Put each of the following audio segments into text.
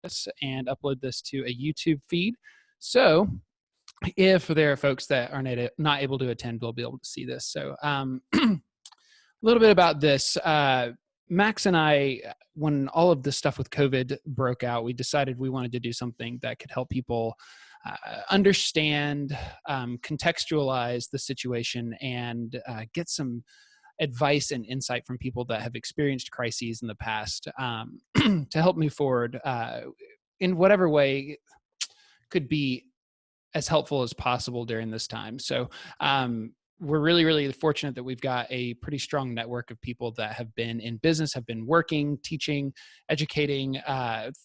this and upload this to a YouTube feed. So if there are folks that are not able to attend, we'll be able to see this. So a little bit about this. Max and I, when all of this stuff with COVID broke out, we decided we wanted to do something that could help people understand, contextualize the situation, and get some advice and insight from people that have experienced crises in the past to help move forward in whatever way could be as helpful as possible during this time. So we're really, really fortunate that we've got a pretty strong network of people that have been in business, have been working, teaching, educating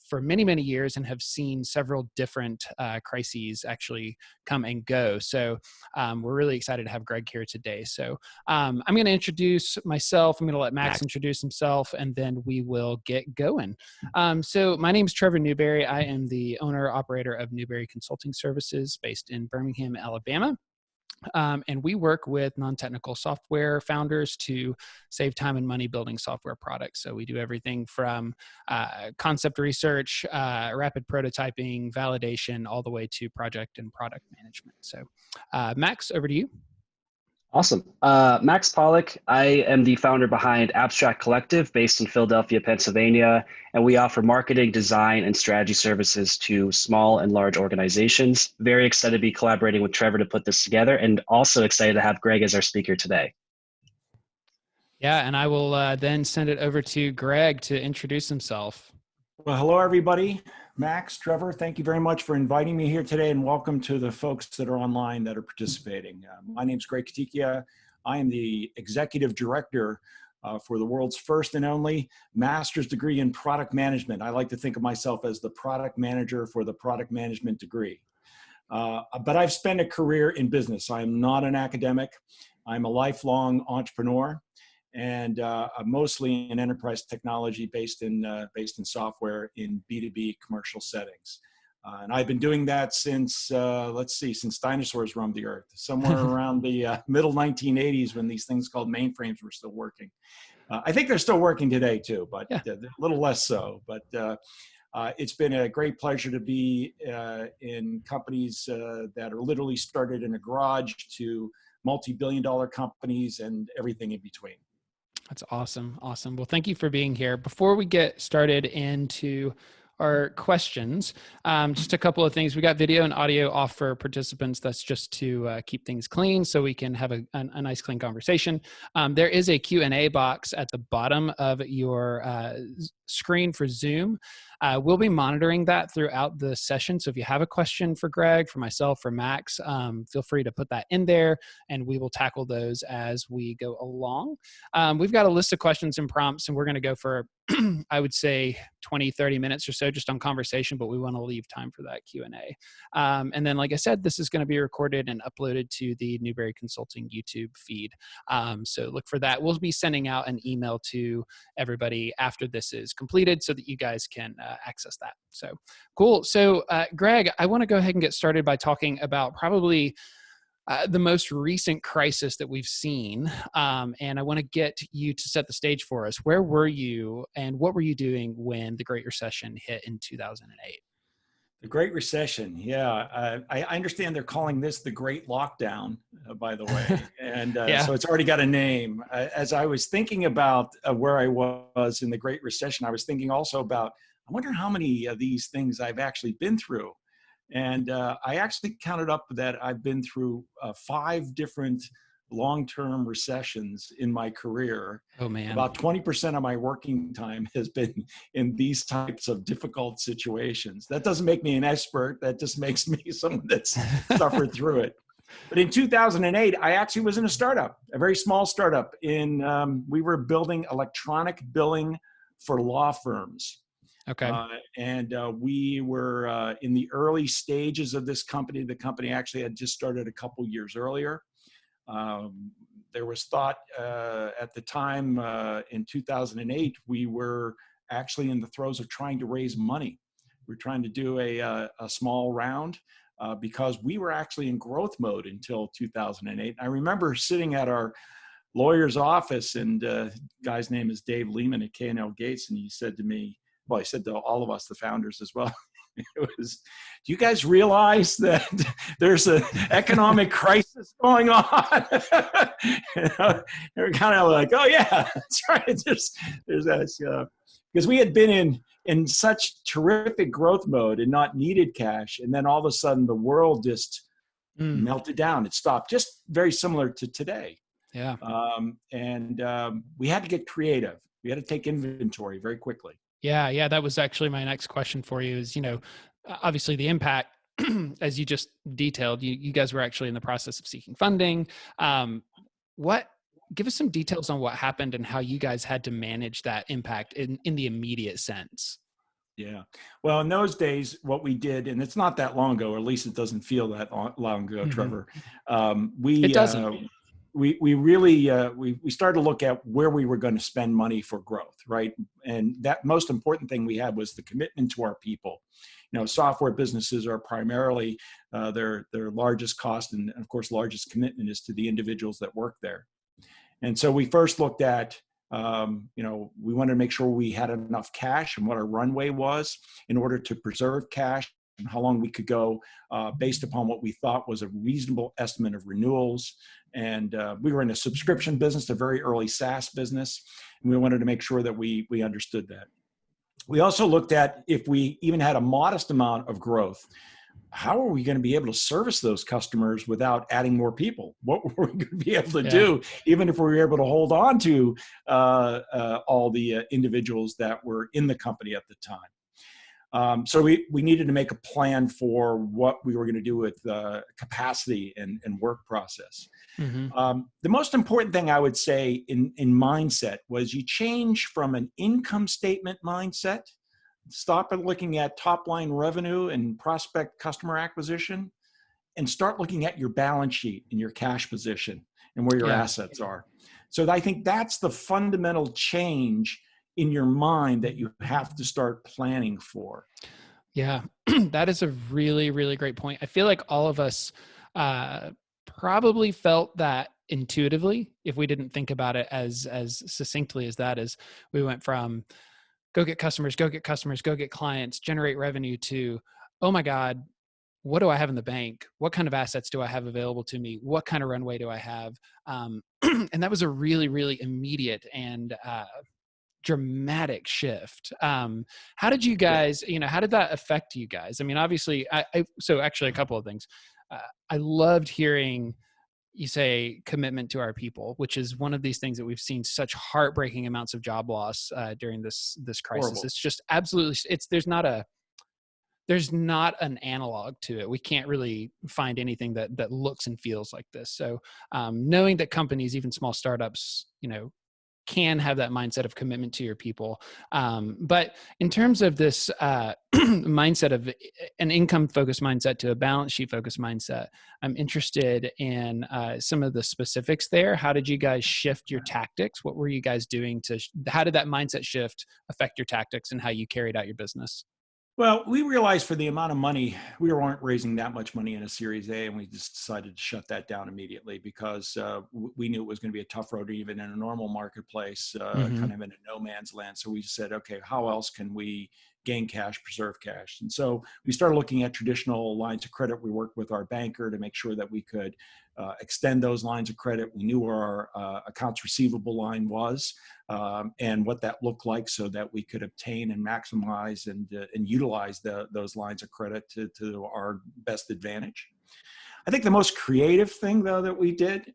for many, many years, and have seen several different crises actually come and go. So we're really excited to have Greg here today. So I'm going to introduce myself. I'm going to let Max introduce himself, and then we will get going. So my name is Trevor Newberry. I am the owner operator of Newberry Consulting Services based in Birmingham, Alabama. And we work with non-technical software founders to save time and money building software products. So we do everything from concept research, rapid prototyping, validation, all the way to project and product management. So Max, over to you. Awesome. Max Pollock. I am the founder behind Abstract Collective based in Philadelphia, Pennsylvania, and we offer marketing, design, and strategy services to small and large organizations. Very excited to be collaborating with Trevor to put this together, and also excited to have Greg as our speaker today. Yeah, and I will then send it over to Greg to introduce himself. Well, hello, everybody. Max, Trevor, thank you very much for inviting me here today, and welcome to the folks that are online that are participating. My name is Great Coticchia. I am the executive director for the world's first and only master's degree in product management. I like to think of myself as the product manager for the product management degree. But I've spent a career in business. I am not an academic. I'm a lifelong entrepreneur, and mostly in enterprise technology based in software in B2B commercial settings. And I've been doing that since, since dinosaurs roamed the earth, somewhere around the middle 1980s when these things called mainframes were still working. I think they're still working today too, but a little less so. But it's been a great pleasure to be in companies that are literally started in a garage to multi-billion-dollar companies and everything in between. That's awesome. Awesome. Well, thank you for being here. Before we get started into our questions, just a couple of things. We got video and audio off for participants. That's just to keep things clean so we can have a nice, clean conversation. There is a Q&A box at the bottom of your screen for Zoom. We'll be monitoring that throughout the session. So if you have a question for Greg, for myself, for Max, feel free to put that in there, and we will tackle those as we go along. We've got a list of questions and prompts, and we're going to go for, I would say, 20, 30 minutes or so just on conversation, but we want to leave time for that Q&A. And then, like I said, this is going to be recorded and uploaded to the Newberry Consulting YouTube feed. So look for that. We'll be sending out an email to everybody after this is completed so that you guys can access that. So cool. So Greg, I want to go ahead and get started by talking about probably the most recent crisis that we've seen. And I want to get you to set the stage for us. Where were you and what were you doing when the Great Recession hit in 2008? The Great Recession, yeah. I understand they're calling this the Great Lockdown, by the way. And so it's already got a name. As I was thinking about where I was in the Great Recession, I was thinking also about, I wonder how many of these things I've actually been through. And I actually counted up that I've been through 5 different long-term recessions in my career. Oh man. About 20% of my working time has been in these types of difficult situations. That doesn't make me an expert. That just makes me someone that's suffered through it. But in 2008, I actually was in a startup, a very small startup. We were building electronic billing for law firms. Okay. We were in the early stages of this company. The company actually had just started a couple years earlier. There was thought at the time in 2008, we were actually in the throes of trying to raise money. We were trying to do a small round because we were actually in growth mode until 2008. I remember sitting at our lawyer's office, and guy's name is Dave Lehman at K&L Gates, and he said to me, well, I said to all of us, the founders as well, it was, do you guys realize that there's an economic crisis going on? They're kind of like, oh yeah, that's right. There's that, because we had been in such terrific growth mode and not needed cash. And then all of a sudden the world just melted down. It stopped, just very similar to today. Yeah. We had to get creative. We had to take inventory very quickly. Yeah. That was actually my next question for you is, obviously the impact, as you just detailed, you guys were actually in the process of seeking funding. Give us some details on what happened and how you guys had to manage that impact in the immediate sense. Yeah. Well, in those days, what we did, and it's not that long ago, or at least it doesn't feel that long ago, Trevor. It doesn't. We really we started to look at where we were going to spend money for growth, right? And that most important thing we had was the commitment to our people. Software businesses are primarily their largest cost, and of course, largest commitment is to the individuals that work there. And so we first looked at, we wanted to make sure we had enough cash and what our runway was in order to preserve cash and how long we could go based upon what we thought was a reasonable estimate of renewals. And we were in a subscription business, a very early SaaS business, and we wanted to make sure that we understood that. We also looked at if we even had a modest amount of growth, how are we going to be able to service those customers without adding more people? What were we going to be able to do, even if we were able to hold on to all the individuals that were in the company at the time? So we needed to make a plan for what we were going to do with capacity and work process. The most important thing I would say in mindset was you change from an income statement mindset, stop at looking at top line revenue and prospect customer acquisition, and start looking at your balance sheet and your cash position and where your assets are. So I think that's the fundamental change in your mind that you have to start planning for. Yeah, that is a really, really great point. I feel like all of us probably felt that intuitively if we didn't think about it as succinctly as that is. We went from go get customers, go get clients, generate revenue to, oh my God, what do I have in the bank? What kind of assets do I have available to me? What kind of runway do I have? And that was a really, really immediate and dramatic shift. How did you guys, how did that affect you guys? I mean, obviously, so actually a couple of things. I loved hearing you say commitment to our people, which is one of these things that we've seen such heartbreaking amounts of job loss during this crisis. Horrible. It's just absolutely, there's not an analog to it. We can't really find anything that looks and feels like this. So knowing that companies, even small startups, can have that mindset of commitment to your people. But in terms of this mindset of an income-focused mindset to a balance sheet-focused mindset, I'm interested in some of the specifics there. How did you guys shift your tactics? What were you guys doing how did that mindset shift affect your tactics and how you carried out your business? Well, we realized for the amount of money, we weren't raising that much money in a Series A, and we just decided to shut that down immediately because we knew it was going to be a tough road even in a normal marketplace, kind of in a no man's land. So we said, okay, how else can we gain cash, preserve cash? And so we started looking at traditional lines of credit. We worked with our banker to make sure that we could extend those lines of credit. We knew where our accounts receivable line was and what that looked like so that we could obtain and maximize and utilize those lines of credit to our best advantage. I think the most creative thing, though, that we did,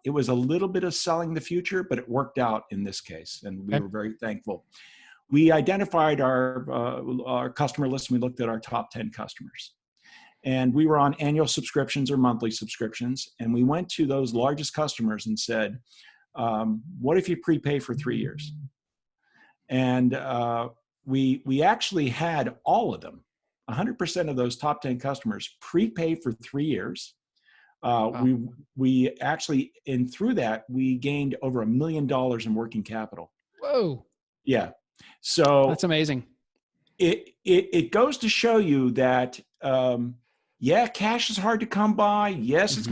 it was a little bit of selling the future, but it worked out in this case, and we were very thankful. We identified our customer list, and we looked at our top 10 customers. And we were on annual subscriptions or monthly subscriptions. And we went to those largest customers and said, what if you prepay for 3 years? And we actually had all of them, 100% of those top 10 customers prepay for 3 years. Wow. We actually, and through that, we gained over $1 million in working capital. Whoa. Yeah. So that's amazing. It goes to show you that, cash is hard to come by. Yes, it's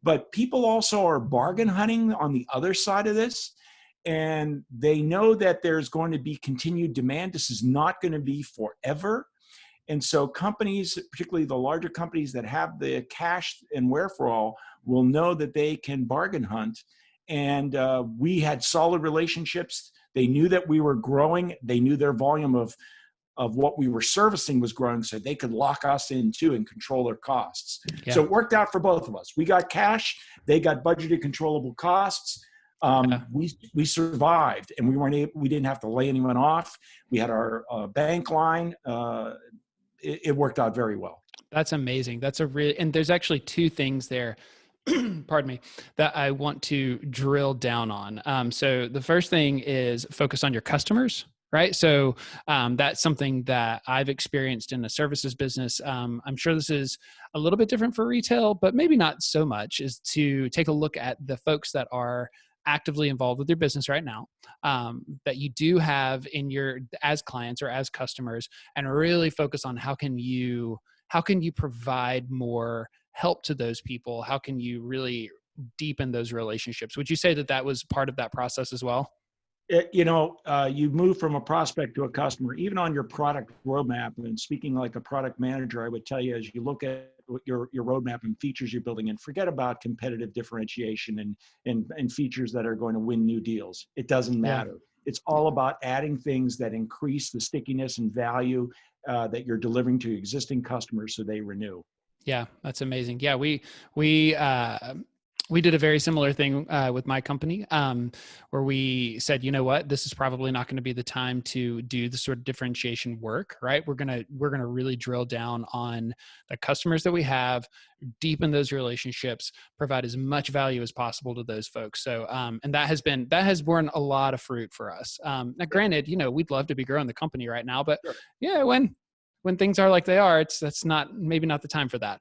but people also are bargain hunting on the other side of this. and they know that there's going to be continued demand. This is not going to be forever. And so companies, particularly the larger companies that have the cash and wherewithal, will know that they can bargain hunt. And we had solid relationships. They knew that we were growing. They knew their volume of what we were servicing was growing, so they could lock us in too and control their costs. Yeah. So it worked out for both of us. We got cash. They got budgeted controllable costs. We survived, and we didn't have to lay anyone off. We had our bank line. It worked out very well. That's amazing. And there's actually two things there, pardon me, that I want to drill down on. So the first thing is focus on your customers, right? So that's something that I've experienced in the services business. I'm sure this is a little bit different for retail, but maybe not so much, is to take a look at the folks that are actively involved with your business right now, that you do have as clients or as customers, and really focus on how can you provide more help to those people? How can you really deepen those relationships? Would you say that was part of that process as well? You move from a prospect to a customer, even on your product roadmap. And speaking like a product manager, I would tell you, as you look at your roadmap and features you're building in, forget about competitive differentiation and features that are going to win new deals. It doesn't matter. Yeah. It's all about adding things that increase the stickiness and value that you're delivering to existing customers so they renew. Yeah, that's amazing. Yeah, we did a very similar thing with my company, where we said, you know what, this is probably not going to be the time to do the sort of differentiation work, right? We're gonna really drill down on the customers that we have, deepen those relationships, provide as much value as possible to those folks. So, and that has borne a lot of fruit for us. Now, granted, we'd love to be growing the company right now, but yeah, when things are like they are, that's maybe not the time for that.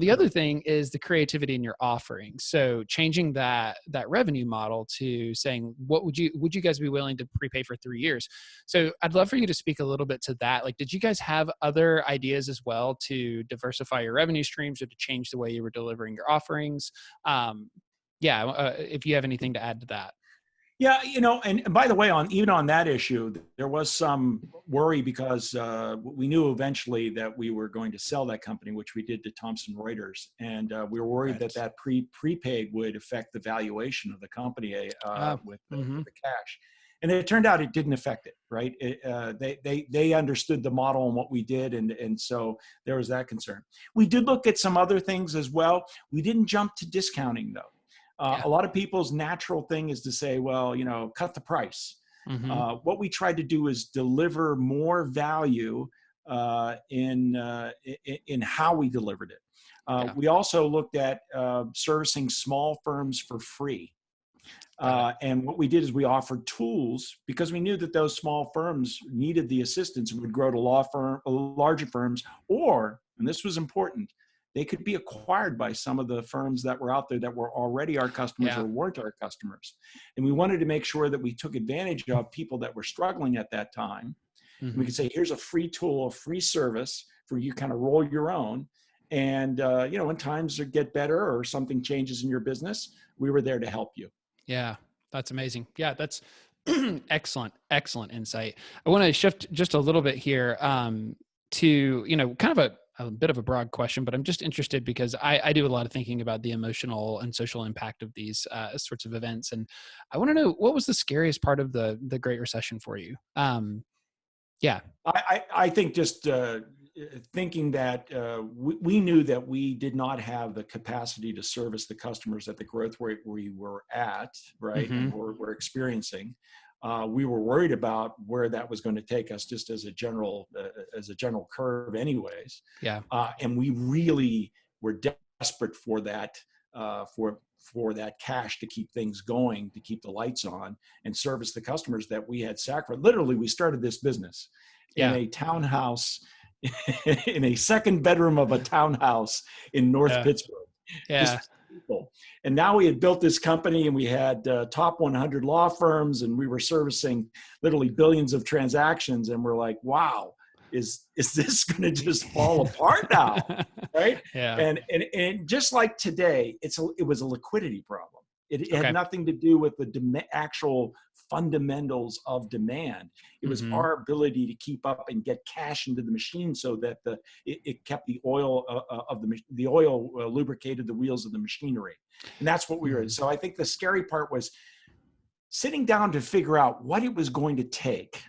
The other thing is the creativity in your offering. So changing that revenue model to saying, would you guys be willing to prepay for 3 years? So I'd love for you to speak a little bit to that. Like, did you guys have other ideas as well to diversify your revenue streams or to change the way you were delivering your offerings? If you have anything to add to that. Yeah, and by the way, even on that issue, there was some worry because we knew eventually that we were going to sell that company, which we did to Thomson Reuters, and we were worried that prepaid would affect the valuation of the company with the cash. And it turned out it didn't affect it, right? They understood the model and what we did, and so there was that concern. We did look at some other things as well. We didn't jump to discounting though. A lot of people's natural thing is to say, well, cut the price. Mm-hmm. What we tried to do is deliver more value in how we delivered it. We also looked at servicing small firms for free. And what we did is we offered tools because we knew that those small firms needed the assistance and would grow to larger firms, and this was important, they could be acquired by some of the firms that were out there that were already our customers or weren't our customers. And we wanted to make sure that we took advantage of people that were struggling at that time. Mm-hmm. We could say, here's a free tool, a free service for you to kind of roll your own. And, when times get better or something changes in your business, we were there to help you. Yeah, that's amazing. Yeah, that's excellent insight. I want to shift just a little bit here to, kind of a bit of a broad question, but I'm just interested because I do a lot of thinking about the emotional and social impact of these sorts of events. And I want to know, what was the scariest part of the Great Recession for you? I think just thinking that we knew that we did not have the capacity to service the customers at the growth rate we were at, right? Mm-hmm. And we're experiencing. We were worried about where that was going to take us, just as a general curve, anyways. Yeah. And we really were desperate for that for that cash to keep things going, to keep the lights on, and service the customers that we had sacrificed. Literally, we started this business in a townhouse, in a second bedroom of a townhouse in North Pittsburgh. Yeah. People. And now we had built this company and we had top 100 law firms and we were servicing literally billions of transactions. And we're like, wow, is this going to just fall apart now? Right. Yeah. And just like today, it was a liquidity problem. It Okay. had nothing to do with the actual fundamentals of demand. It was our ability to keep up and get cash into the machine so that it kept the oil the oil lubricated the wheels of the machinery. And that's what we were. So I think the scary part was sitting down to figure out what it was going to take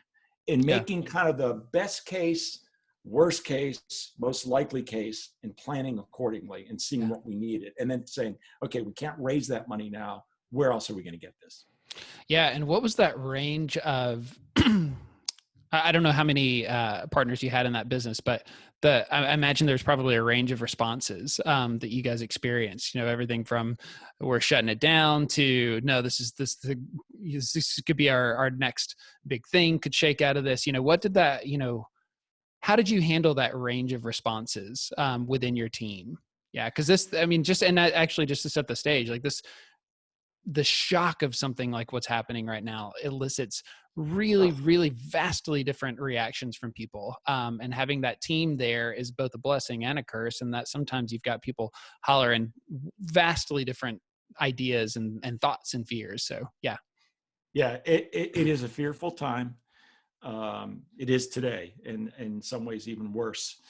and making kind of the best case, worst case, most likely case, and planning accordingly and seeing what we needed. And then saying, okay, we can't raise that money now. Where else are we going to get this? Yeah. And what was that range of, I don't know how many partners you had in that business, but I imagine there's probably a range of responses that you guys experienced. You know, everything from we're shutting it down to no, this could be our next big thing, could shake out of this. You know, what did that? You know, how did you handle that range of responses within your team? Yeah, because this, I mean, just to set the stage, like this, the shock of something like what's happening right now elicits really, really vastly different reactions from people. And having that team there is both a blessing and a curse. And that sometimes you've got people hollering vastly different ideas and thoughts and fears. So, yeah. Yeah, it is a fearful time. It is today, and in some ways even worse.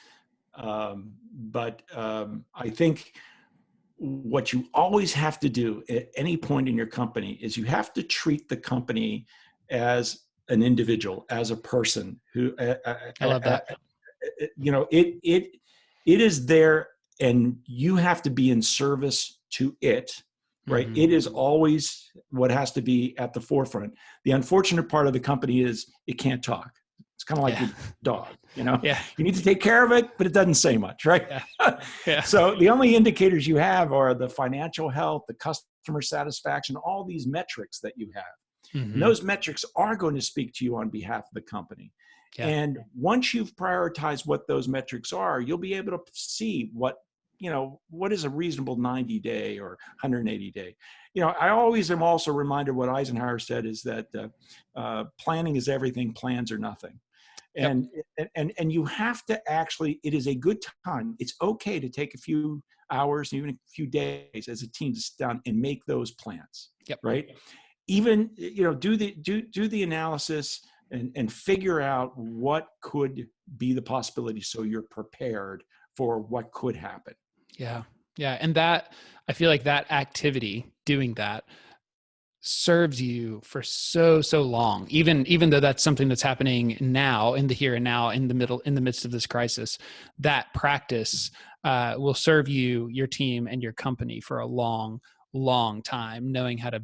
But I think what you always have to do at any point in your company is you have to treat the company as an individual, as a person who, I love that. You know, it is there, and you have to be in service to it, right? It is always what has to be at the forefront. The unfortunate part of the company is it can't talk. It's kind of like your dog, you know? You need to take care of it, but it doesn't say much, right? So the only indicators you have are the financial health, the customer satisfaction, all these metrics that you have. And those metrics are going to speak to you on behalf of the company. And once you've prioritized what those metrics are, you'll be able to see what is a reasonable 90-day or 180-day. You know, I always am also reminded what Eisenhower said is that planning is everything, plans are nothing. And you have to actually, it is a good time. It's okay to take a few hours, even a few days as a team to sit down and make those plans, right? Even, you know, do the analysis and figure out what could be the possibility so you're prepared for what could happen. Yeah. And that, I feel like that activity, doing that, serves you for so long, even though that's something that's happening now in the here and now, in the midst of this crisis. That practice will serve you, your team, and your company for a long time, knowing how to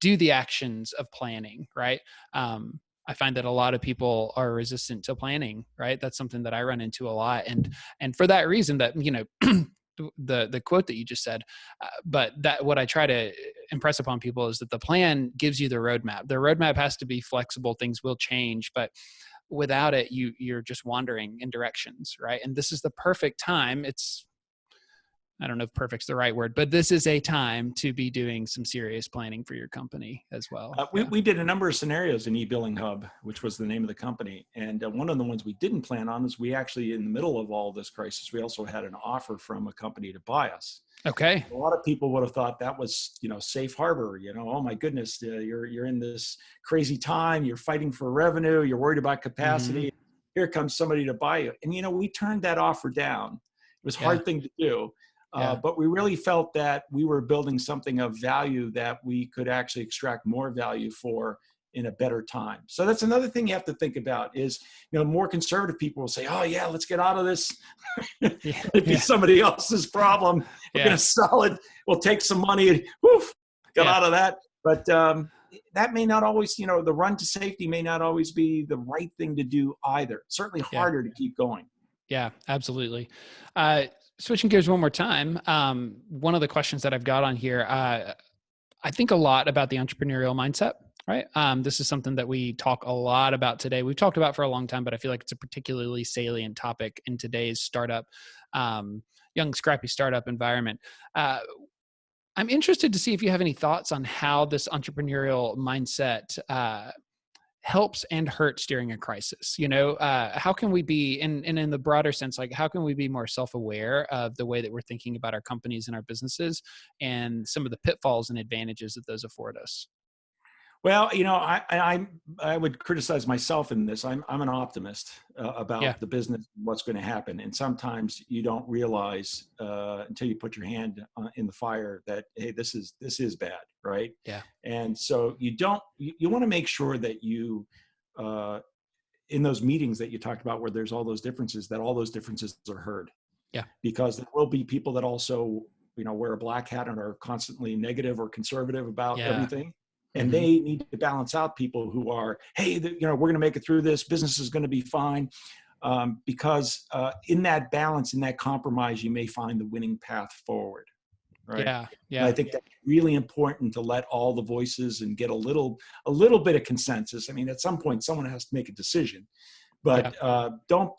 do the actions of planning, right? I find that a lot of people are resistant to planning, right? That's something that I run into a lot. And for that reason, that, you know, the quote that you just said, but that what I try to impress upon people is that the plan gives you the roadmap. The roadmap has to be flexible. Things will change, but without it, you're just wandering in directions, right? And this is the perfect time. I don't know if perfect's the right word, but this is a time to be doing some serious planning for your company as well. We did a number of scenarios in eBilling Hub, which was the name of the company. And one of the ones we didn't plan on is we actually, in the middle of all this crisis, we also had an offer from a company to buy us. Okay. A lot of people would have thought that was, you know, safe harbor, you know, oh my goodness, you're in this crazy time, you're fighting for revenue, you're worried about capacity. Here comes somebody to buy you. And, you know, we turned that offer down. It was a hard thing to do. But we really felt that we were building something of value that we could actually extract more value for in a better time. So that's another thing you have to think about is, you know, more conservative people will say, oh yeah, let's get out of this. It'd be somebody else's problem. We're going to sell it. We'll take some money and get out of that. But that may not always, you know, the run to safety may not always be the right thing to do either. It's certainly harder to keep going. Yeah, absolutely. Switching gears one more time. One of the questions that I've got on here, I think a lot about the entrepreneurial mindset, right? This is something that we talk a lot about today. We've talked about for a long time, but I feel like it's a particularly salient topic in today's startup, young, scrappy startup environment. I'm interested to see if you have any thoughts on how this entrepreneurial mindset helps and hurts during a crisis. How can we be, and in the broader sense, like how can we be more self-aware of the way that we're thinking about our companies and our businesses and some of the pitfalls and advantages that those afford us? Well, I would criticize myself in this. I'm an optimist about Yeah. the business, what's going to happen, and sometimes you don't realize until you put your hand in the fire that, hey, this is bad, right? Yeah. And so you want to make sure that you in those meetings that you talked about where there's all those differences, that all those differences are heard. Yeah. Because there will be people that also wear a black hat and are constantly negative or conservative about Yeah. everything. And they need to balance out people who are, hey, we're going to make it through this. Business is going to be fine. Because in that balance, in that compromise, you may find the winning path forward. Right. Yeah. And I think that's really important to let all the voices and get a little bit of consensus. I mean, at some point, someone has to make a decision, but don't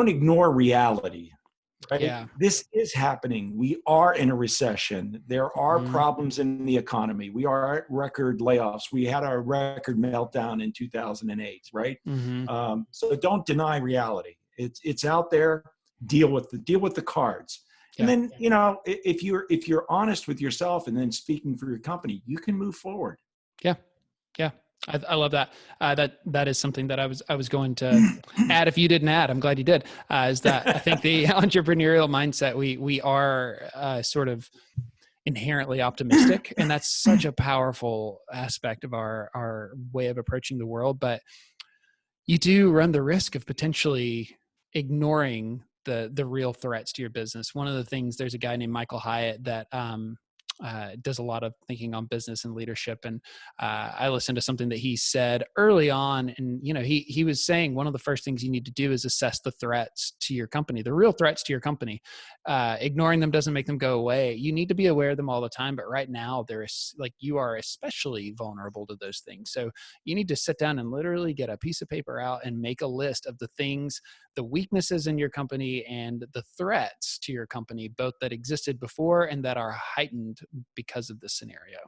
ignore reality. Right? Yeah. This is happening. We are in a recession. There are problems in the economy. We are at record layoffs. We had our record meltdown in 2008, right? So don't deny reality. It's out there. Deal with the cards. And then, if you're honest with yourself and then speaking for your company, you can move forward. Yeah. I love that. That is something that I was going to add. If you didn't add, I'm glad you did. Is that I think the entrepreneurial mindset, we are sort of inherently optimistic, and that's such a powerful aspect of our way of approaching the world. But you do run the risk of potentially ignoring the real threats to your business. One of the things, there's a guy named Michael Hyatt that does a lot of thinking on business and leadership. And I listened to something that he said early on. And, he was saying one of the first things you need to do is assess the threats to your company, the real threats to your company. Ignoring them doesn't make them go away. You need to be aware of them all the time. But right now you are especially vulnerable to those things. So you need to sit down and literally get a piece of paper out and make a list of the things, the weaknesses in your company and the threats to your company, both that existed before and that are heightened because of this scenario.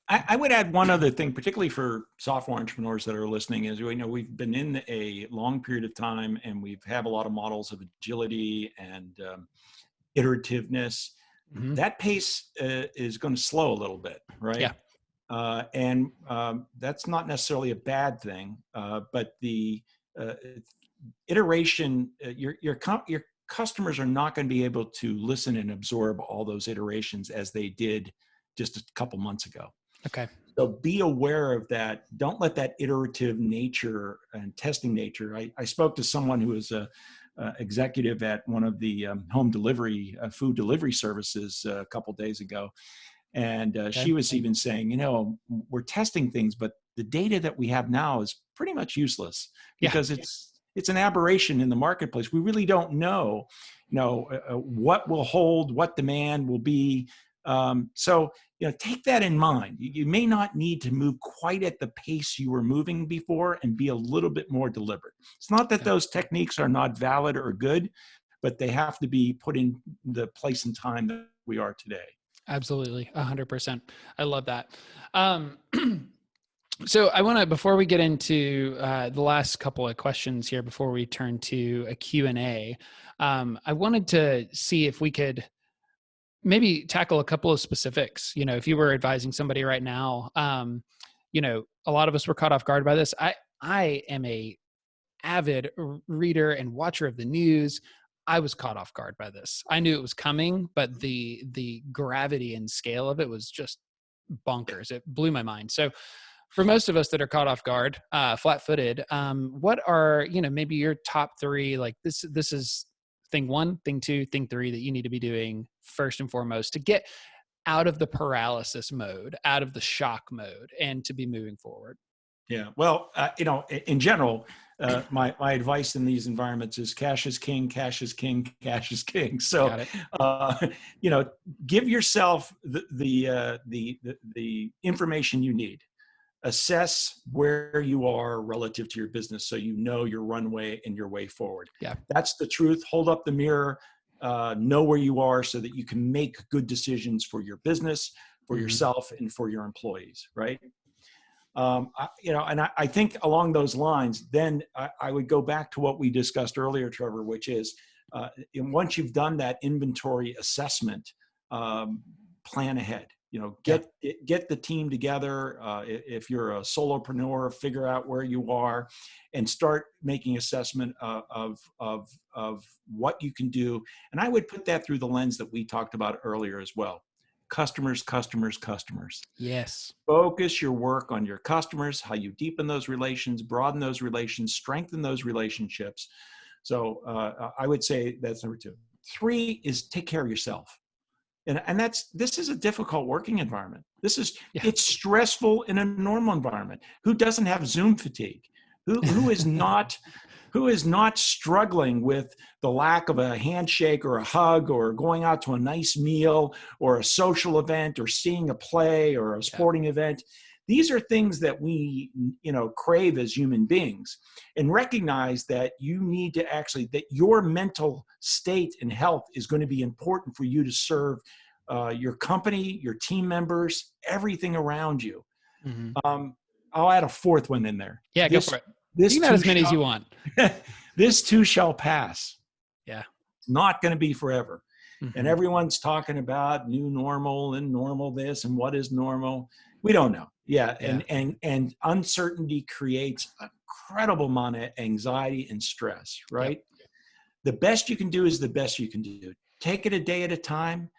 I would add one other thing, particularly for software entrepreneurs that are listening, is we've been in a long period of time and we have a lot of models of agility and iterativeness. That pace is going to slow a little bit, right? Yeah. And that's not necessarily a bad thing, but the iteration, your customers are not going to be able to listen and absorb all those iterations as they did just a couple months ago. Okay. So be aware of that. Don't let that iterative nature and testing nature. I spoke to someone who is a executive at one of the home delivery, food delivery services a couple days ago. And she was even saying, we're testing things, but the data that we have now is pretty much useless because it's an aberration in the marketplace. We really don't know, what will hold, what demand will be. So take that in mind. You may not need to move quite at the pace you were moving before and be a little bit more deliberate. It's not that those techniques are not valid or good, but they have to be put in the place and time that we are today. Absolutely. 100%. I love that. So I want to, before we get into the last couple of questions here, before we turn to a Q&A, I wanted to see if we could maybe tackle a couple of specifics. If you were advising somebody right now, a lot of us were caught off guard by this. I am a avid reader and watcher of the news. I was caught off guard by this. I knew it was coming, but the gravity and scale of it was just bonkers. It blew my mind. So for most of us that are caught off guard, flat-footed, what are, maybe your top three, like this is thing one, thing two, thing three that you need to be doing first and foremost to get out of the paralysis mode, out of the shock mode, and to be moving forward? Yeah. Well, in general, my advice in these environments is cash is king, cash is king, cash is king. So, give yourself the information you need. Assess where you are relative to your business so you know your runway and your way forward. Yeah. That's the truth. Hold up the mirror, know where you are so that you can make good decisions for your business, for yourself, and for your employees, right? I think along those lines, then I would go back to what we discussed earlier, Trevor, which is once you've done that inventory assessment, plan ahead. Get the team together. If you're a solopreneur, figure out where you are, and start making assessment of what you can do. And I would put that through the lens that we talked about earlier as well. Customers, customers, customers. Yes. Focus your work on your customers, how you deepen those relations, broaden those relations, strengthen those relationships. So I would say that's number 2. 3 is take care of yourself. And this is a difficult working environment. It's stressful in a normal environment. Who doesn't have Zoom fatigue? Who is not struggling with the lack of a handshake or a hug or going out to a nice meal or a social event or seeing a play or a sporting event? These are things that we, crave as human beings, and recognize that you need to that your mental state and health is going to be important for you to serve your company, your team members, everything around you. Mm-hmm. I'll add a 4th one in there. Yeah, go for it. You can add as many as you want. This too shall pass. Yeah. It's not going to be forever. Mm-hmm. And everyone's talking about new normal and normal this and what is normal. We don't know. And uncertainty creates an incredible amount of anxiety and stress, right? Yep. The best you can do is the best you can do. Take it a day at a time.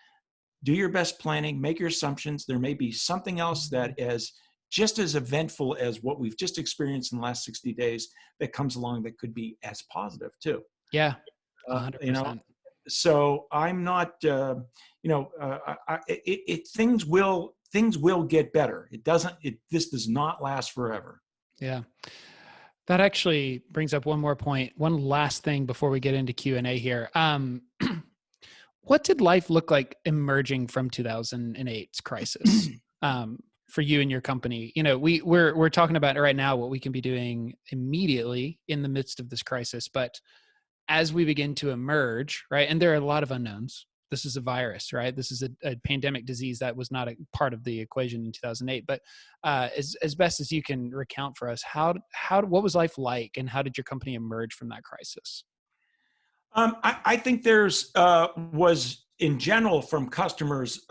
Do your best planning, make your assumptions. There may be something else that is just as eventful as what we've just experienced in the last 60 days that comes along that could be as positive too. Yeah, 100%. So I'm not, things will get better. This does not last forever. Yeah. That actually brings up one more point. One last thing before we get into Q&A here. What did life look like emerging from 2008's crisis for you and your company? We're talking about right now what we can be doing immediately in the midst of this crisis, but as we begin to emerge, right? And there are a lot of unknowns. This is a virus, right? This is a pandemic disease that was not a part of the equation in 2008. But as best as you can recount for us, what was life like, and how did your company emerge from that crisis? I think there's was in general from customers. It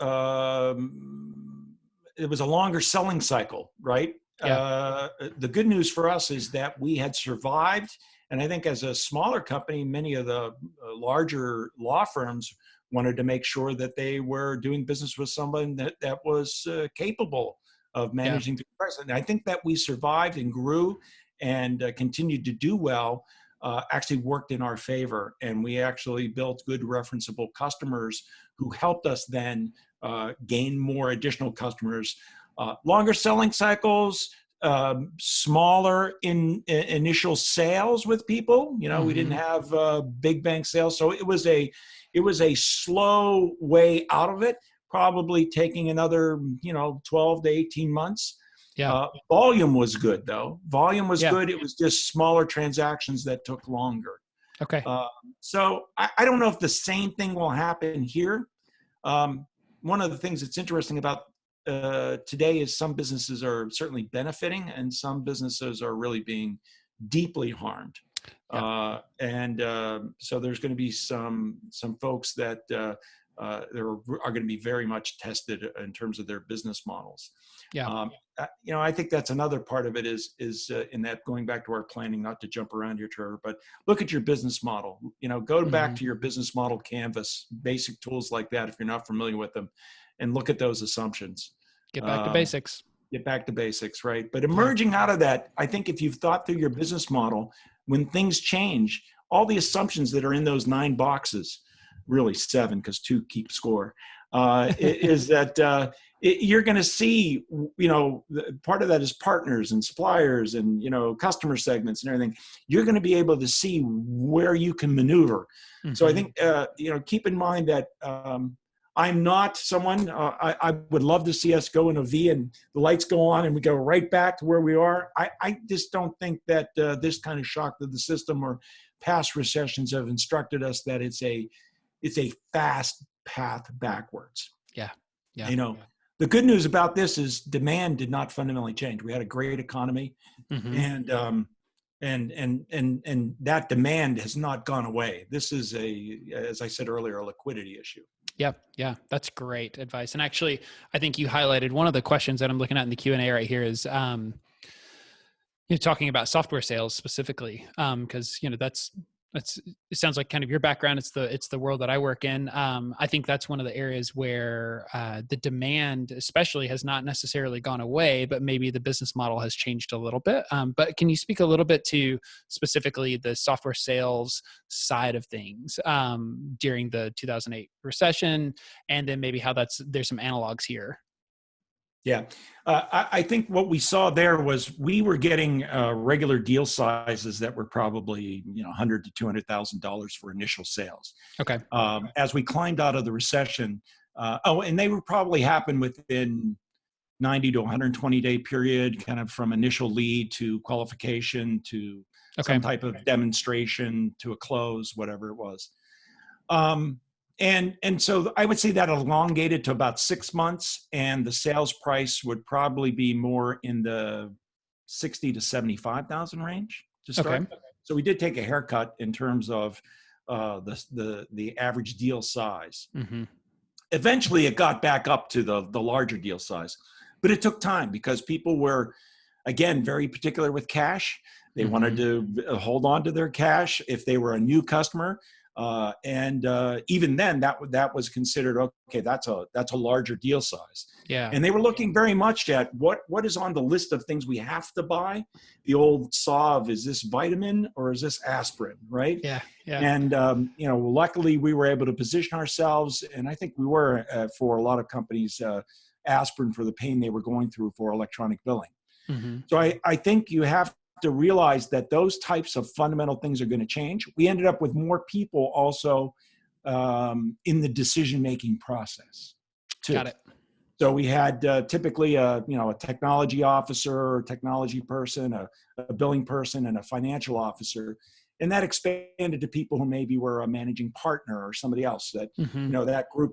was a longer selling cycle, right? Yeah. The good news for us is that we had survived, and I think as a smaller company, many of the larger law firms wanted to make sure that they were doing business with someone that was capable of managing the crisis. And I think that we survived and grew and continued to do well. Actually worked in our favor, and we actually built good referenceable customers who helped us then gain more additional customers. Longer selling cycles, smaller initial sales with people. Mm-hmm. We didn't have big bang sales, so it was a slow way out of it. Probably taking another 12 to 18 months. Yeah. Volume was good though. Volume was good. It was just smaller transactions that took longer. Okay. So I don't know if the same thing will happen here. One of the things that's interesting about today is some businesses are certainly benefiting and some businesses are really being deeply harmed. Yeah. So there's going to be some folks that are going to be very much tested in terms of their business models. Yeah. I think that's another part of it is in that, going back to our planning, not to jump around here, Trevor, but look at your business model. Go back to your business model canvas, basic tools like that if you're not familiar with them, and look at those assumptions. Get back to basics. Get back to basics, right? But emerging out of that, I think if you've thought through your business model, when things change, all the assumptions that are in those 9 boxes, really 7 because 2 keep score, is that you're going to see, part of that is partners and suppliers and, customer segments and everything. You're going to be able to see where you can maneuver. Mm-hmm. So I think, keep in mind that I'm not someone, I would love to see us go in a V and the lights go on and we go right back to where we are. I just don't think that this kind of shock to the system or past recessions have instructed us that it's a fast path backwards. Yeah. Yeah. The good news about this is demand did not fundamentally change. We had a great economy, and that demand has not gone away. This is as I said earlier, a liquidity issue. Yep. Yeah, that's great advice. And actually, I think you highlighted one of the questions that I'm looking at in the Q&A right here is, you're talking about software sales specifically, because it sounds like kind of your background. It's the world that I work in. I think that's one of the areas where the demand, especially, has not necessarily gone away, but maybe the business model has changed a little bit. But can you speak a little bit to specifically the software sales side of things during the 2008 recession, and then maybe how there's some analogs here? Yeah, I think what we saw there was we were getting regular deal sizes that were probably $100,000 to $200,000 for initial sales. Okay. As we climbed out of the recession, and they would probably happen within 90 to 120 day period, kind of from initial lead to qualification to some type of demonstration to a close, whatever it was. And so I would say that elongated to about 6 months, and the sales price would probably be more in the 60 to 75,000 range to start. Okay. So we did take a haircut in terms of the average deal size. Eventually, it got back up to the larger deal size, but it took time because people were, again, very particular with cash. They wanted to hold on to their cash if they were a new customer. And even then that was considered, okay, that's a larger deal size. Yeah. And they were looking very much at what is on the list of things we have to buy. The old saw of, is this vitamin or is this aspirin, right? Yeah. Yeah. And, luckily we were able to position ourselves, and I think we were, for a lot of companies, aspirin for the pain they were going through for electronic billing. So I think you have to realize that those types of fundamental things are going to change. We ended up with more people also in the decision-making process too. Got it. So we had typically a technology officer or technology person, a billing person, and a financial officer. And that expanded to people who maybe were a managing partner or somebody else that, that group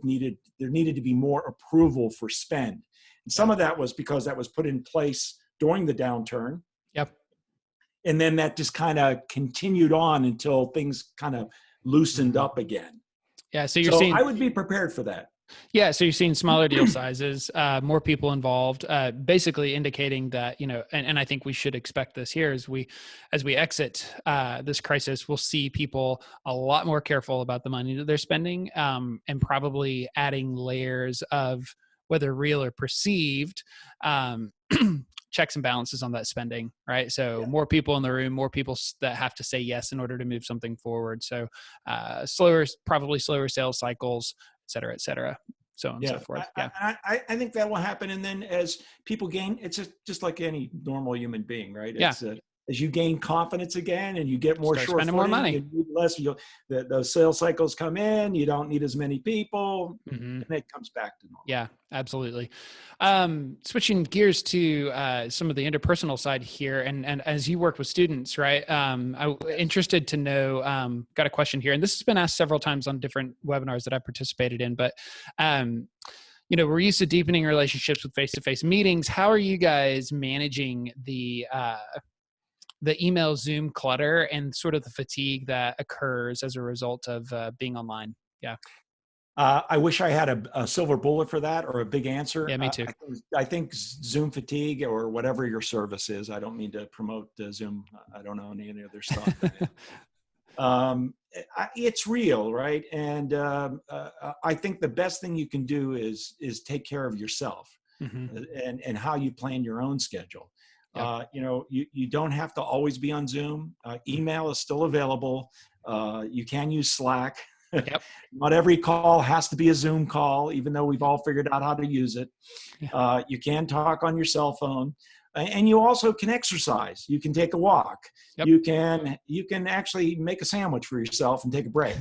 there needed to be more approval for spend. And some of that was because that was put in place during the downturn. Yep. And then that just kind of continued on until things kind of loosened up again. Yeah. So I would be prepared for that. Yeah. So you're seeing smaller deal sizes, more people involved, basically indicating that, and I think we should expect this here as we exit this crisis, we'll see people a lot more careful about the money that they're spending, and probably adding layers of, whether real or perceived, checks and balances on that spending, right? So more people in the room, more people that have to say yes in order to move something forward. So probably slower sales cycles, et cetera, so on and so forth. Yeah. I think that will happen. And then as people gain, it's just like any normal human being, right? It's, as you gain confidence again and you get more short spending more money, you need less, the sales cycles come in, you don't need as many people, and it comes back to normal. Yeah, absolutely. Switching gears to some of the interpersonal side here, and as you work with students, right? I'm interested to know, got a question here, and this has been asked several times on different webinars that I've participated in, but we're used to deepening relationships with face-to-face meetings. How are you guys managing the email Zoom clutter and sort of the fatigue that occurs as a result of being online? Yeah. I wish I had a silver bullet for that or a big answer. Yeah, me too. I think Zoom fatigue, or whatever your service is, I don't mean to promote Zoom. I don't know any other stuff. It's real, right? And I think the best thing you can do is take care of yourself and how you plan your own schedule. Yep. You don't have to always be on Zoom. Email is still available. You can use Slack. Yep. Not every call has to be a Zoom call, even though we've all figured out how to use it. Yeah. You can talk on your cell phone, and you also can exercise. You can take a walk. Yep. You can actually make a sandwich for yourself and take a break.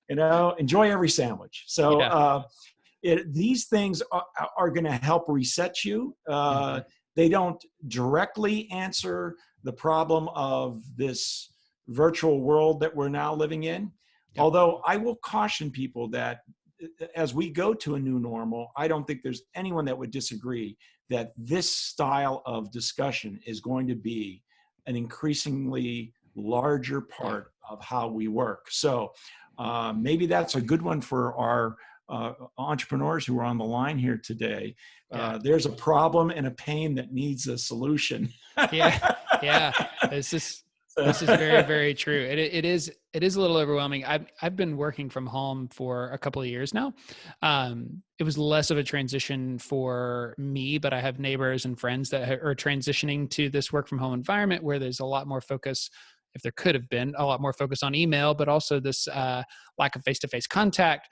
Enjoy every sandwich. So these things are going to help reset you. They don't directly answer the problem of this virtual world that we're now living in. Yep. Although I will caution people that as we go to a new normal, I don't think there's anyone that would disagree that this style of discussion is going to be an increasingly larger part of how we work. So maybe that's a good one for our entrepreneurs who are on the line here today. There's a problem and a pain that needs a solution. Yeah. This is very, very true. It is a little overwhelming. I've been working from home for a couple of years now. It was less of a transition for me, but I have neighbors and friends that are transitioning to this work from home environment where there's a lot more focus, if there could have been a lot more focus on email, but also this lack of face-to-face contact,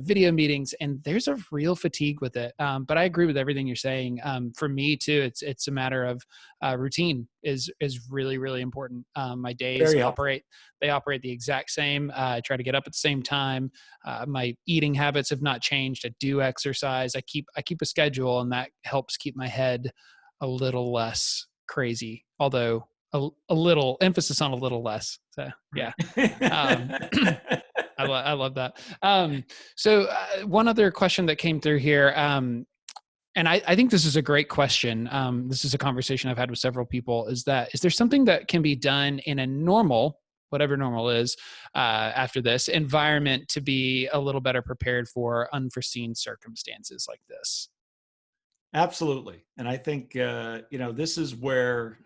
video meetings, and there's a real fatigue with it. But I agree with everything you're saying. For me too, it's a matter of routine is really, really important. My days operate the exact same. I try to get up at the same time. My eating habits have not changed. I do exercise. I keep a schedule, and that helps keep my head a little less crazy, although a little emphasis on a little less. So yeah. I love that. So one other question that came through here, and I think this is a great question. This is a conversation I've had with several people, is there something that can be done in a normal, whatever normal is, after this environment to be a little better prepared for unforeseen circumstances like this? Absolutely. And I think, this is where,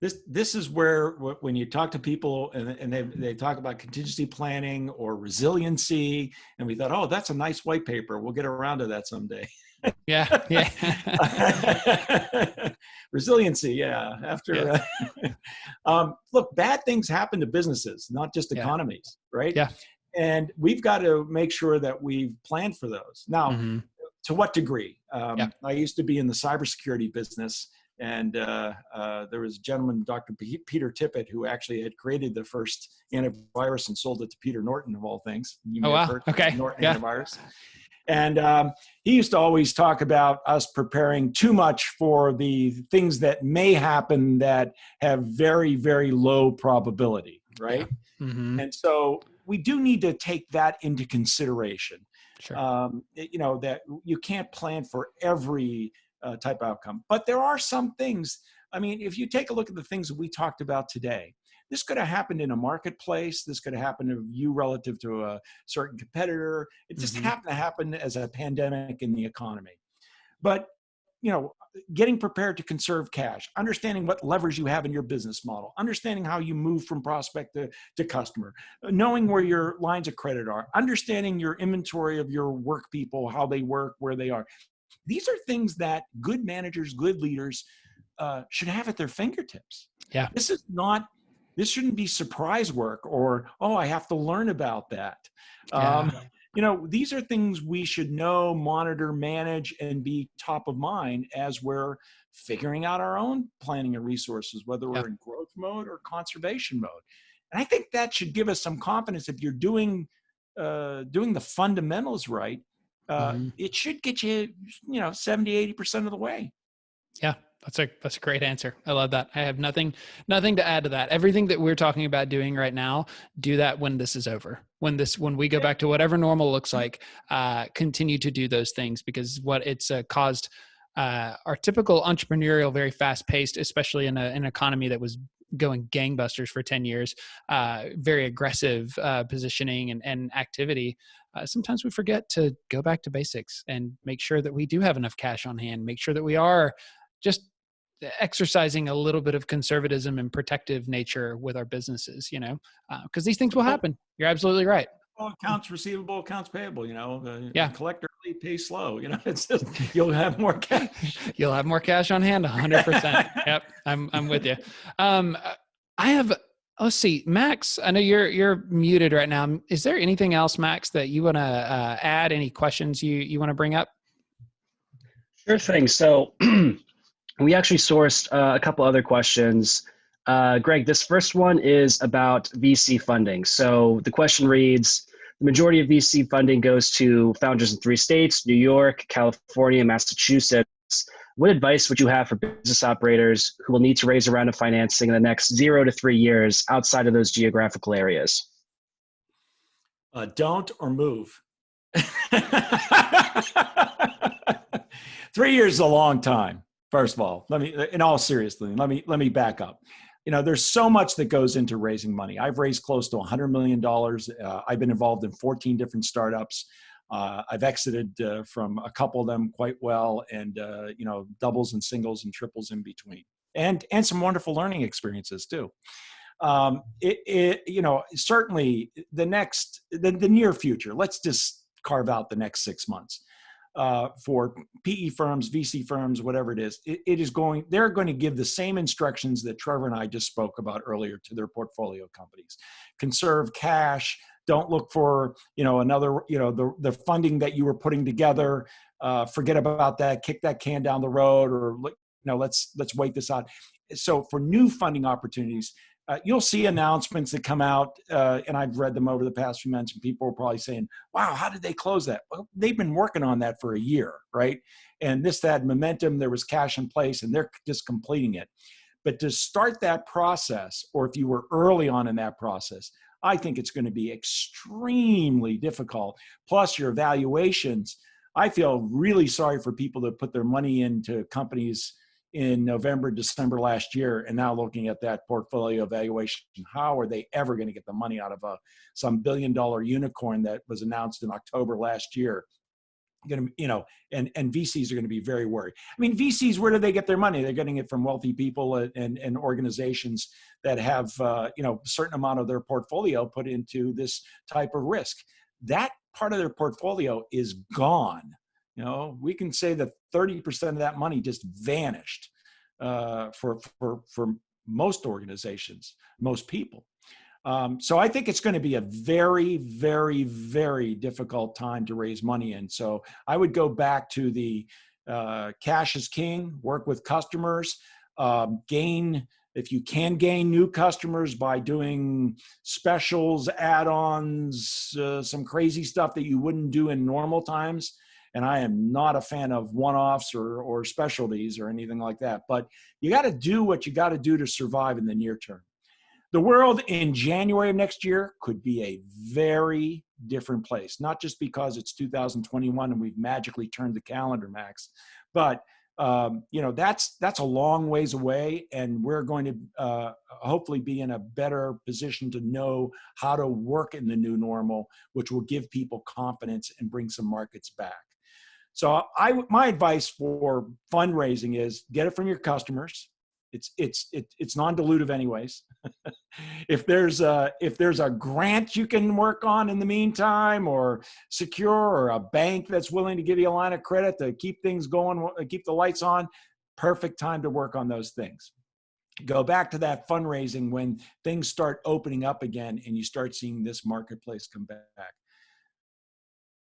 This is where when you talk to people and they talk about contingency planning or resiliency, and we thought, oh, that's a nice white paper. We'll get around to that someday. Yeah. Resiliency, yeah. Look, bad things happen to businesses, not just economies, right? Yeah. And we've got to make sure that we've planned for those. Now, to what degree? I used to be in the cybersecurity business. And there was a gentleman, Dr. Peter Tippett, who actually had created the first antivirus and sold it to Peter Norton, of all things. You may have heard of Norton antivirus. And he used to always talk about us preparing too much for the things that may happen that have very, very low probability, right? Yeah. Mm-hmm. And so we do need to take that into consideration. Sure. That you can't plan for every type of outcome. But there are some things, if you take a look at the things that we talked about today, this could have happened in a marketplace. This could have happened to you relative to a certain competitor. It just happened to happen as a pandemic in the economy. But, getting prepared to conserve cash, understanding what levers you have in your business model, understanding how you move from prospect to customer, knowing where your lines of credit are, understanding your inventory of your work people, how they work, where they are. These are things that good managers, good leaders should have at their fingertips. Yeah. This shouldn't be surprise work or, oh, I have to learn about that. These are things we should know, monitor, manage, and be top of mind as we're figuring out our own planning and resources, whether we're in growth mode or conservation mode. And I think that should give us some confidence if you're doing the fundamentals right. It should get you, 70, 80% of the way. Yeah. That's a great answer. I love that. I have nothing to add to that. Everything that we're talking about doing right now, do that when this is over. When we go back to whatever normal looks like, continue to do those things, because what it's caused, our typical entrepreneurial, very fast paced, especially in an economy that was going gangbusters for 10 years, very aggressive positioning and activity. Sometimes we forget to go back to basics and make sure that we do have enough cash on hand, make sure that we are just exercising a little bit of conservatism and protective nature with our businesses, because these things will happen. You're absolutely right. Well, accounts receivable, accounts payable, collect early, pay slow, it's just, you'll have more cash. You'll have more cash on hand, 100%. Yep. I'm with you. Let's see, Max, I know you're muted right now. Is there anything else, Max, that you want to add? Any questions you want to bring up? Sure thing. So we actually sourced a couple other questions. Greg, this first one is about VC funding. So the question reads, the majority of VC funding goes to founders in 3 states, New York, California, Massachusetts. What advice would you have for business operators who will need to raise a round of financing in the next 0 to 3 years outside of those geographical areas? Don't or move. 3 years is a long time. First of all, in all seriousness, let me back up. There's so much that goes into raising money. I've raised close to $100 million. I've been involved in 14 different startups. I've exited from a couple of them quite well, and doubles and singles and triples in between, and some wonderful learning experiences too. Certainly the near future. Let's just carve out the next 6 months. For PE firms, VC firms, whatever it is, they're going to give the same instructions that Trevor and I just spoke about earlier to their portfolio companies. Conserve cash. Don't look for, another, the funding that you were putting together. Forget about that. Kick that can down the road, or, let's wait this out. So for new funding opportunities, you'll see announcements that come out, and I've read them over the past few months, and people are probably saying, wow, how did they close that? Well, they've been working on that for a year, right? And this had momentum, there was cash in place, and they're just completing it. But to start that process, or if you were early on in that process, I think it's going to be extremely difficult. Plus your valuations, I feel really sorry for people that put their money into companies in November, December last year, and now looking at that portfolio valuation, how are they ever going to get the money out of some billion-dollar unicorn that was announced in October last year? And VCs are going to be very worried. I mean, VCs, where do they get their money? They're getting it from wealthy people and organizations that have a certain amount of their portfolio put into this type of risk. That part of their portfolio is gone. We can say that 30% of that money just vanished for most organizations, most people. So I think it's going to be a very, very, very difficult time to raise money in. So I would go back to the cash is king, work with customers, if you can gain new customers by doing specials, add-ons, some crazy stuff that you wouldn't do in normal times. And I am not a fan of one-offs or specialties or anything like that. But you got to do what you got to do to survive in the near term. The world in January of next year could be a very different place, not just because it's 2021 and we've magically turned the calendar, Max, but that's a long ways away, and we're going to hopefully be in a better position to know how to work in the new normal, which will give people confidence and bring some markets back. So my advice for fundraising is get it from your customers. It's non-dilutive anyways. If there's a grant you can work on in the meantime, or secure, or a bank that's willing to give you a line of credit to keep things going, keep the lights on, perfect time to work on those things. Go back to that fundraising when things start opening up again and you start seeing this marketplace come back.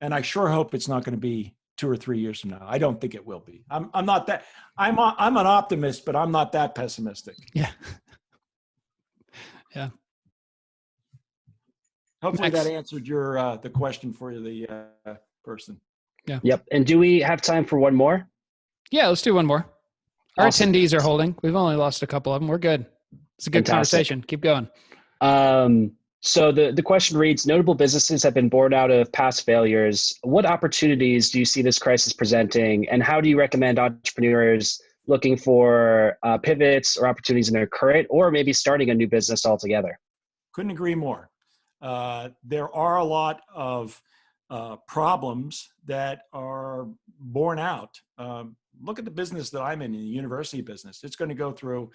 And I sure hope it's not going to be 2 or 3 years from now. I don't think it will be. I'm not that. I'm an optimist, but I'm not that pessimistic. Yeah. Yeah. Hopefully that answered your the question for the person. Yeah. Yep. And do we have time for one more? Yeah, let's do one more. Our Awesome. attendees are holding. We've only lost a couple of them. We're good. It's a good conversation. Keep going. So the question reads, notable businesses have been born out of past failures. What opportunities do you see this crisis presenting, and how do you recommend entrepreneurs looking for pivots or opportunities in their current, or maybe starting a new business altogether? Couldn't agree more. There are a lot of problems that are born out. Look at the business that I'm in the university business. It's going to go through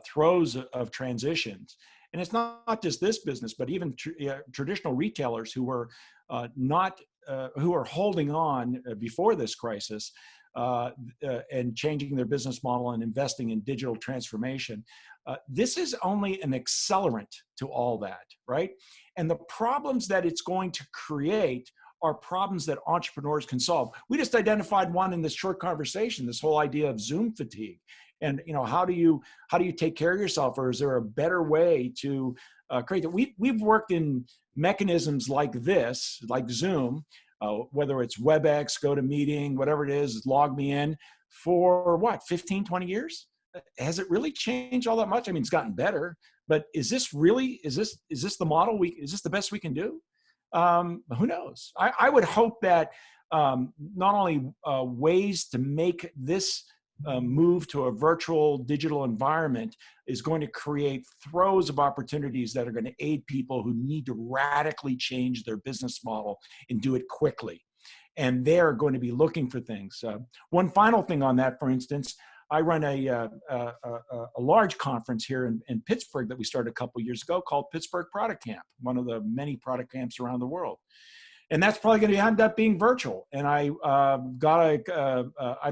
throes of transitions. And it's not just this business, but even traditional retailers who were who are holding on before this crisis and changing their business model and investing in digital transformation. This is only an accelerant to all that, right? And the problems that it's going to create are problems that entrepreneurs can solve. We just identified one in this short conversation, this whole idea of Zoom fatigue. And how do you take care of yourself, or is there a better way to create that? We've worked in mechanisms like this, like Zoom, whether it's WebEx, GoToMeeting, whatever it is, log me in, for what, 15, 20 years? Has it really changed all that much? I mean, it's gotten better, but is this the model is this the best we can do? Who knows? I would hope that not only ways to make this move to a virtual digital environment is going to create throes of opportunities that are going to aid people who need to radically change their business model and do it quickly. And they're going to be looking for things. One final thing on that, for instance, I run a large conference here in Pittsburgh that we started a couple of years ago called Pittsburgh Product Camp, one of the many product camps around the world. And that's probably going to end up being virtual. And I've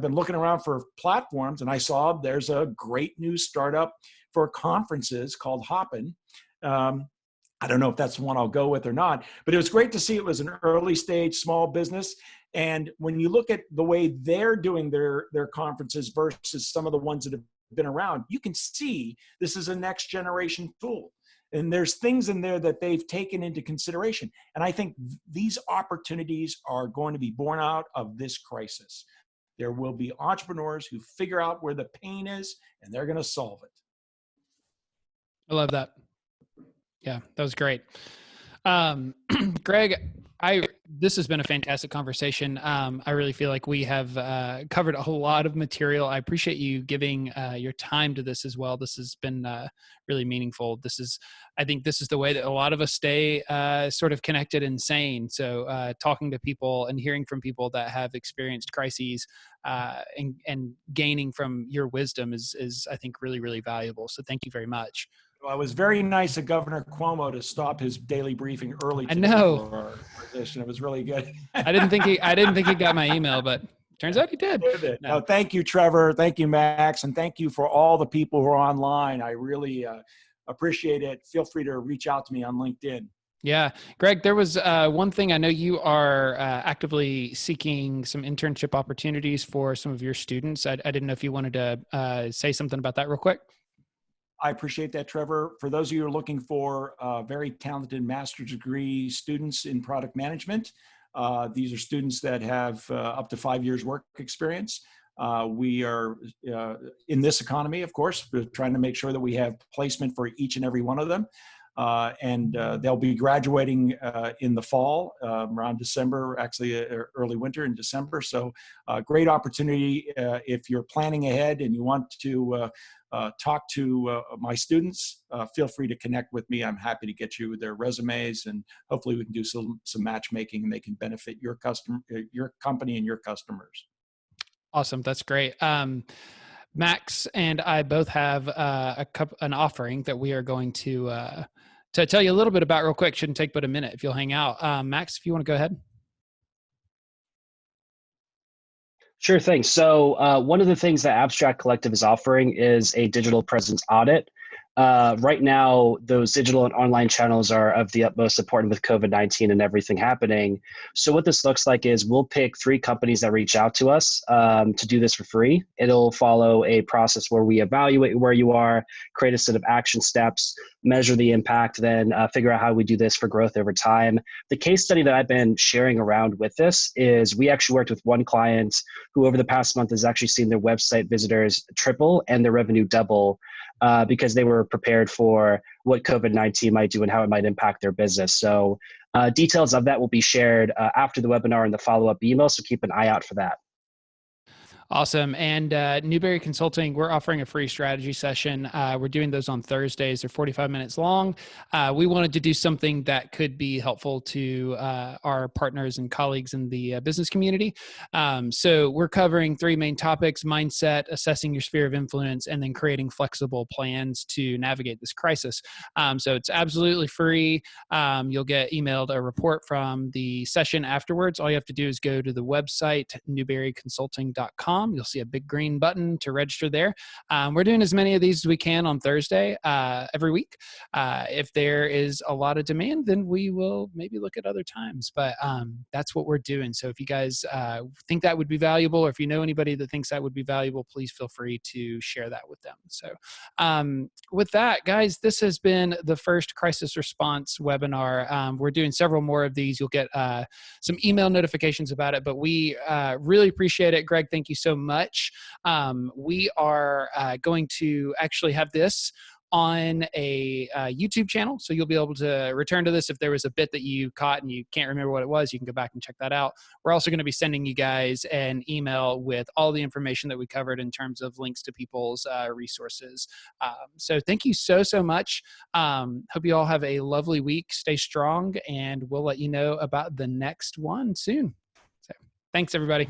been looking around for platforms, and I saw there's a great new startup for conferences called Hopin. I don't know if that's the one I'll go with or not, but it was great to see it was an early stage small business. And when you look at the way they're doing their conferences versus some of the ones that have been around, you can see this is a next generation tool. And there's things in there that they've taken into consideration. And I think these opportunities are going to be born out of this crisis. There will be entrepreneurs who figure out where the pain is, and they're going to solve it. I love that. Yeah, that was great. Greg, this has been a fantastic conversation. I really feel like we have covered a whole lot of material. I appreciate you giving your time to this as well. This has been really meaningful. I think this is the way that a lot of us stay sort of connected and sane. So talking to people and hearing from people that have experienced crises and gaining from your wisdom is I think, really, really valuable. So thank you very much. Well, it was very nice of Governor Cuomo to stop his daily briefing early today. I know. For our position. It was really good. I didn't think he got my email, but turns out he did. No, thank you, Trevor. Thank you, Max. And thank you for all the people who are online. I really appreciate it. Feel free to reach out to me on LinkedIn. Yeah. Greg, there was one thing. I know you are actively seeking some internship opportunities for some of your students. I didn't know if you wanted to say something about that real quick. I appreciate that, Trevor. For those of you who are looking for very talented master's degree students in product management, these are students that have up to 5 years work experience. We are in this economy, of course, we're trying to make sure that we have placement for each and every one of them. And they'll be graduating in the fall, around December, actually early winter in December. So great opportunity if you're planning ahead and you want to talk to my students, feel free to connect with me. I'm happy to get you their resumes, and hopefully we can do some matchmaking and they can benefit your company and your customers. Awesome. That's great. Max and I both have an offering that we are going to tell you a little bit about real quick. Shouldn't take but a minute if you'll hang out. Max, if you want to go ahead. Sure thing. So one of the things that Abstract Collective is offering is a digital presence audit. Right now, those digital and online channels are of the utmost importance with COVID-19 and everything happening. So what this looks like is we'll pick 3 companies that reach out to us to do this for free. It'll follow a process where we evaluate where you are, create a set of action steps, measure the impact, then figure out how we do this for growth over time. The case study that I've been sharing around with this is we actually worked with one client who over the past month has actually seen their website visitors triple and their revenue double because they were prepared for what COVID-19 might do and how it might impact their business. So details of that will be shared after the webinar in the follow-up email, so keep an eye out for that. Awesome. And Newberry Consulting, we're offering a free strategy session. We're doing those on Thursdays. They're 45 minutes long. We wanted to do something that could be helpful to our partners and colleagues in the business community. So we're covering 3 main topics: mindset, assessing your sphere of influence, and then creating flexible plans to navigate this crisis. So it's absolutely free. You'll get emailed a report from the session afterwards. All you have to do is go to the website, newberryconsulting.com. You'll see a big green button to register there. We're doing as many of these as we can on Thursday every week. If there is a lot of demand, then we will maybe look at other times. But that's what we're doing. So if you guys think that would be valuable, or if you know anybody that thinks that would be valuable, please feel free to share that with them. So with that, guys, this has been the first crisis response webinar. We're doing several more of these. You'll get some email notifications about it, but we really appreciate it. Greg, thank you so much. We are going to actually have this on a YouTube channel. So you'll be able to return to this. If there was a bit that you caught and you can't remember what it was, you can go back and check that out. We're also going to be sending you guys an email with all the information that we covered in terms of links to people's resources. So thank you so much. Hope you all have a lovely week. Stay strong, and we'll let you know about the next one soon. So thanks, everybody.